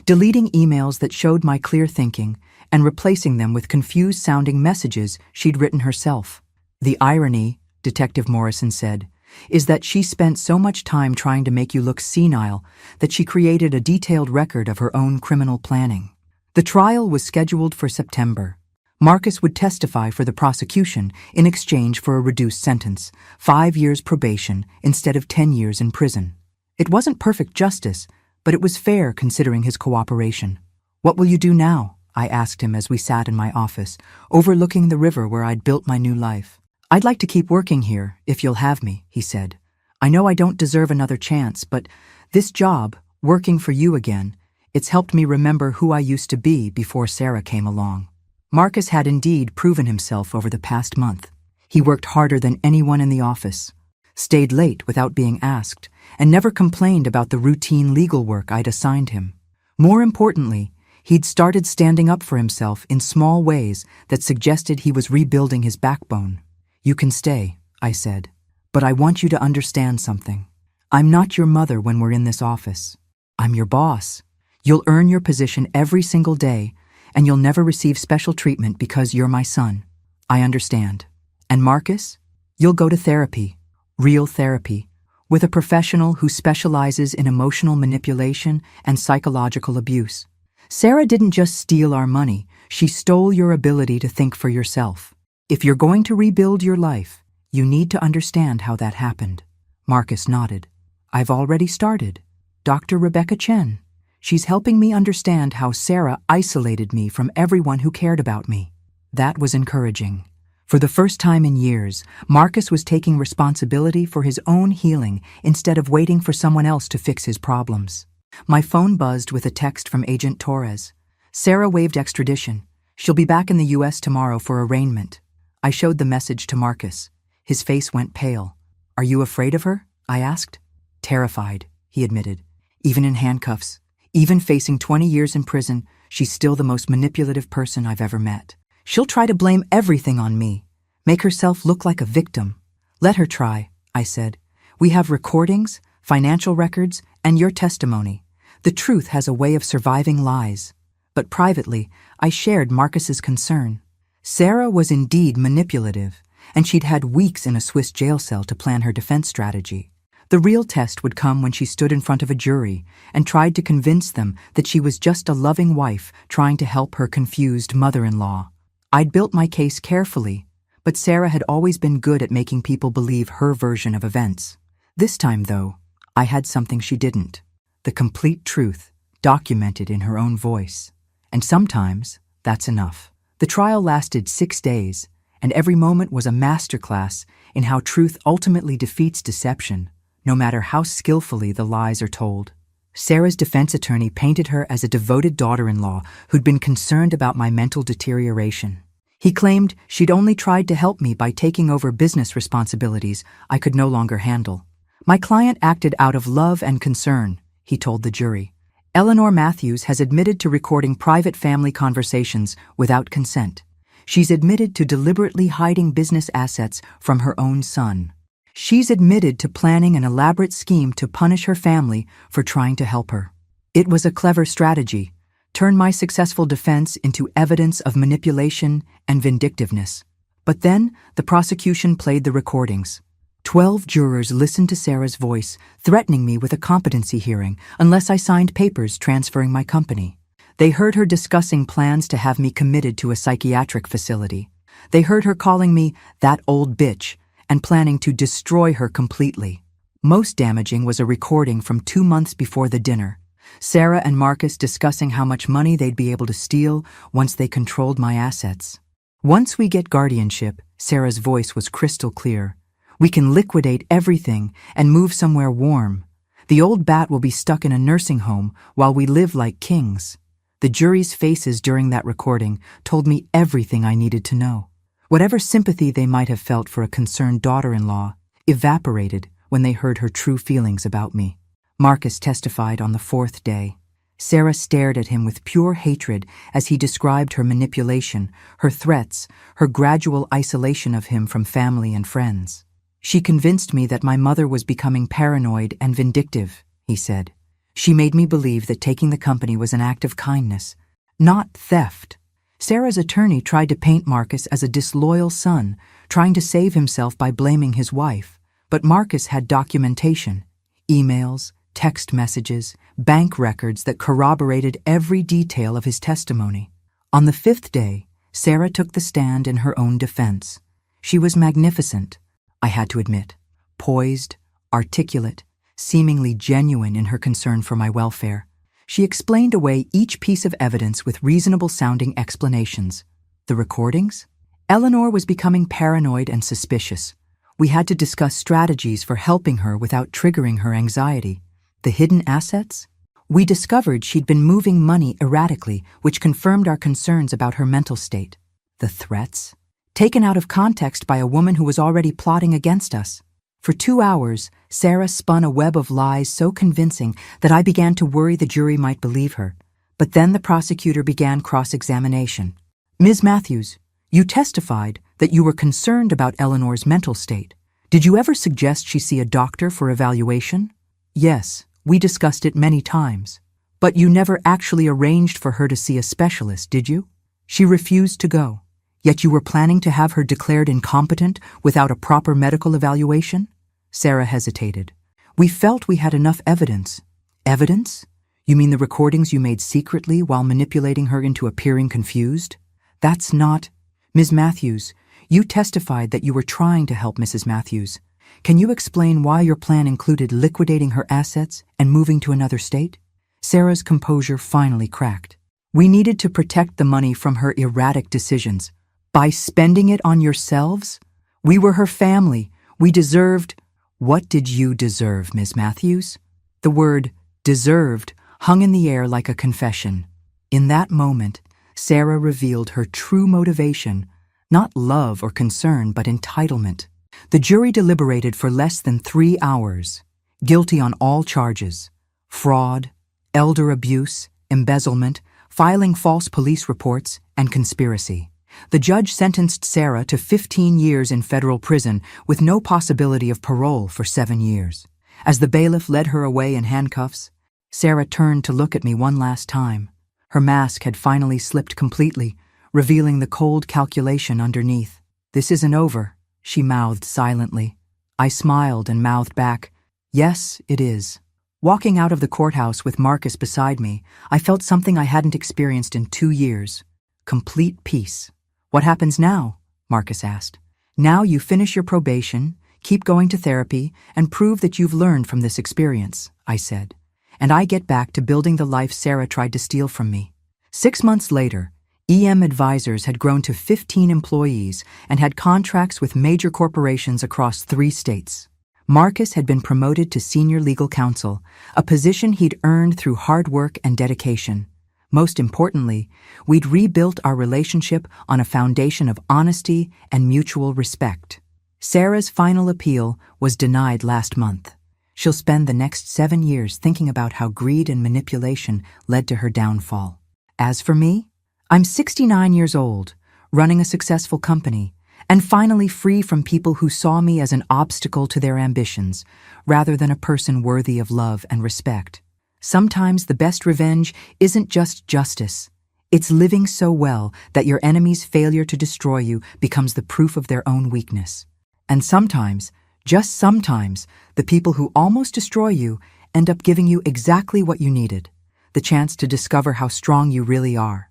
deleting emails that showed my clear thinking and replacing them with confused-sounding messages she'd written herself. "The irony," Detective Morrison said, "is that she spent so much time trying to make you look senile that she created a detailed record of her own criminal planning." The trial was scheduled for September. Marcus would testify for the prosecution in exchange for a reduced sentence, 5 years probation instead of 10 years in prison. It wasn't perfect justice, but it was fair considering his cooperation. "What will you do now?" I asked him as we sat in my office, overlooking the river where I'd built my new life. "I'd like to keep working here, if you'll have me," he said. "I know I don't deserve another chance, but this job, working for you again, It's helped me remember who I used to be before Sarah came along. Marcus had indeed proven himself over the past month. He worked harder than anyone in the office, stayed late without being asked, and never complained about the routine legal work I'd assigned him. More importantly, he'd started standing up for himself in small ways that suggested he was rebuilding his backbone. "You can stay," I said, "but I want you to understand something. I'm not your mother when we're in this office. I'm your boss. You'll earn your position every single day, and you'll never receive special treatment because you're my son. I understand. And Marcus, you'll go to therapy, real therapy, with a professional who specializes in emotional manipulation and psychological abuse. Sarah didn't just steal our money, she stole your ability to think for yourself. If you're going to rebuild your life, you need to understand how that happened." Marcus nodded. "I've already started. Dr. Rebecca Chen. She's helping me understand how Sarah isolated me from everyone who cared about me." That was encouraging. For the first time in years, Marcus was taking responsibility for his own healing instead of waiting for someone else to fix his problems. My phone buzzed with a text from Agent Torres. "Sarah waived extradition. She'll be back in the U.S. tomorrow for arraignment." I showed the message to Marcus. His face went pale. "Are you afraid of her?" I asked. "Terrified," he admitted. "Even in handcuffs, even facing 20 years in prison, she's still the most manipulative person I've ever met. She'll try to blame everything on me, make herself look like a victim." "Let her try," I said. "We have recordings, financial records, and your testimony. The truth has a way of surviving lies." But privately, I shared Marcus's concern. Sarah was indeed manipulative, and she'd had weeks in a Swiss jail cell to plan her defense strategy. The real test would come when she stood in front of a jury and tried to convince them that she was just a loving wife trying to help her confused mother-in-law. I'd built my case carefully, but Sarah had always been good at making people believe her version of events. This time, though, I had something she didn't. The complete truth, documented in her own voice. And sometimes, that's enough. The trial lasted 6 days, and every moment was a masterclass in how truth ultimately defeats deception, no matter how skillfully the lies are told. Sarah's defense attorney painted her as a devoted daughter-in-law who'd been concerned about my mental deterioration. He claimed she'd only tried to help me by taking over business responsibilities I could no longer handle. "My client acted out of love and concern," he told the jury. "Eleanor Matthews has admitted to recording private family conversations without consent. She's admitted to deliberately hiding business assets from her own son. She's admitted to planning an elaborate scheme to punish her family for trying to help her. It was a clever strategy, turn my successful defense into evidence of manipulation and vindictiveness." But then the prosecution played the recordings. 12 jurors listened to Sarah's voice, threatening me with a competency hearing unless I signed papers transferring my company. They heard her discussing plans to have me committed to a psychiatric facility. They heard her calling me "that old bitch" and planning to destroy her completely. Most damaging was a recording from 2 months before the dinner. Sarah and Marcus discussing how much money they'd be able to steal once they controlled my assets. "Once we get guardianship," Sarah's voice was crystal clear, "we can liquidate everything and move somewhere warm. The old bat will be stuck in a nursing home while we live like kings." The jury's faces during that recording told me everything I needed to know. Whatever sympathy they might have felt for a concerned daughter-in-law evaporated when they heard her true feelings about me. Marcus testified on the 4th day. Sarah stared at him with pure hatred as he described her manipulation, her threats, her gradual isolation of him from family and friends. "She convinced me that my mother was becoming paranoid and vindictive," he said. "She made me believe that taking the company was an act of kindness, not theft." Sarah's attorney tried to paint Marcus as a disloyal son, trying to save himself by blaming his wife. But Marcus had documentation, emails, text messages, bank records that corroborated every detail of his testimony. On the 5th day, Sarah took the stand in her own defense. She was magnificent, I had to admit, poised, articulate, seemingly genuine in her concern for my welfare. She explained away each piece of evidence with reasonable-sounding explanations. The recordings? Eleanor was becoming paranoid and suspicious. We had to discuss strategies for helping her without triggering her anxiety. The hidden assets? We discovered she'd been moving money erratically, which confirmed our concerns about her mental state. The threats? Taken out of context by a woman who was already plotting against us. For 2 hours, Sarah spun a web of lies so convincing that I began to worry the jury might believe her. But then the prosecutor began cross-examination. Ms. Matthews, you testified that you were concerned about Eleanor's mental state. Did you ever suggest she see a doctor for evaluation? Yes, we discussed it many times. But you never actually arranged for her to see a specialist, did you? She refused to go. Yet you were planning to have her declared incompetent without a proper medical evaluation? Sarah hesitated. We felt we had enough evidence. Evidence? You mean the recordings you made secretly while manipulating her into appearing confused? That's not... Ms. Matthews, you testified that you were trying to help Mrs. Matthews. Can you explain why your plan included liquidating her assets and moving to another state? Sarah's composure finally cracked. We needed to protect the money from her erratic decisions. By spending it on yourselves? We were her family. We deserved... What did you deserve, Ms. Matthews? The word deserved hung in the air like a confession. In that moment, Sarah revealed her true motivation, not love or concern, but entitlement. The jury deliberated for less than 3 hours, guilty on all charges: fraud, elder abuse, embezzlement, filing false police reports, and conspiracy. The judge sentenced Sarah to 15 years in federal prison with no possibility of parole for 7 years. As the bailiff led her away in handcuffs, Sarah turned to look at me one last time. Her mask had finally slipped completely, revealing the cold calculation underneath. "This isn't over," she mouthed silently. I smiled and mouthed back, "Yes, it is." Walking out of the courthouse with Marcus beside me, I felt something I hadn't experienced in 2 years. Complete peace. "What happens now?" Marcus asked. "Now you finish your probation, keep going to therapy, and prove that you've learned from this experience," I said. "And I get back to building the life Sarah tried to steal from me." 6 months later, EM Advisors had grown to 15 employees and had contracts with major corporations across 3 states. Marcus had been promoted to senior legal counsel, a position he'd earned through hard work and dedication. Most importantly, we'd rebuilt our relationship on a foundation of honesty and mutual respect. Sarah's final appeal was denied last month. She'll spend the next 7 years thinking about how greed and manipulation led to her downfall. As for me, I'm 69 years old, running a successful company, and finally free from people who saw me as an obstacle to their ambitions, rather than a person worthy of love and respect. Sometimes the best revenge isn't just justice. It's living so well that your enemy's failure to destroy you becomes the proof of their own weakness. And sometimes, just sometimes, the people who almost destroy you end up giving you exactly what you needed, the chance to discover how strong you really are.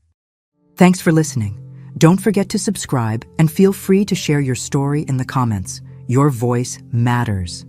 Thanks for listening. Don't forget to subscribe and feel free to share your story in the comments. Your voice matters.